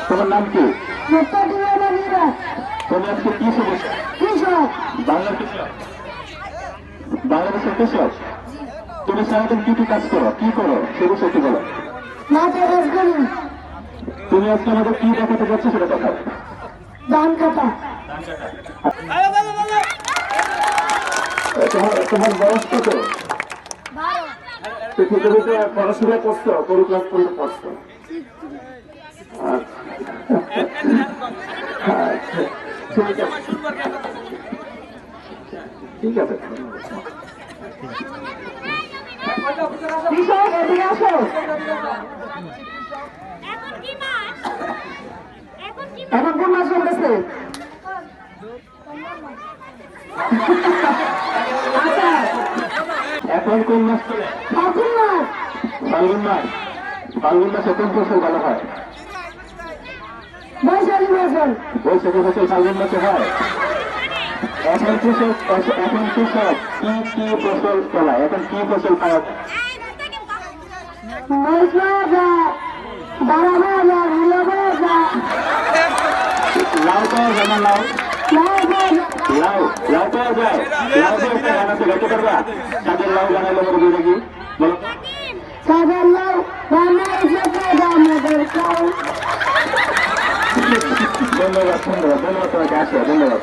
তোমার নাম কি? তুমি আজকে কি কৃষক? বাংলার কৃষক, বাংলাদেশের কৃষক। তুমি সারাদিন কি কি কাজ করো, কি করো সে বিষয়ে কি বলো? তুমি আজকে আমাদের কি দেখাতে যাচ্ছ সেটা দেখাও। ধান কাটা। তোমার বয়স কত? পৃথিবীতে পড়াশোনা করছো, কোন ক্লাস পর্যন্ত পড়ছো? ঠিক আছে, এখন কোন মাস চলতেছে? এখন কোন মাস চলে? ফাল্গুন মাস। ফাল্গুন মাস। ফাল্গুন মাসে কোন ফসল ভালো হয়? বৈশাখী ফসল। বৈশাখী ফসল ফাল্গুন মাসে হয়। এখন কৃষক কি কি ফসল ফলায়? এখন কি ফসল পাওয়া যায়? মরিচ পাওয়া যায়, বাড়া পাওয়া যায়, মূলা পাওয়া যায়, লাউ পাওয়া যায় না? লাউ লাউ পাওয়া যায়। লাউ লাউ পাওয়া যায়। লাউ দিয়ে একটা গান আছে, গাইতে পারবা? তাদের লাউ বানাইলে বলো দুই দেখি, বলো। সাদা লাউ বানাই সাদা দামোদর খাও। ধন্যবাদ, ধন্যবাদ, ধন্যবাদ তোমাকে। আসো, ধন্যবাদ।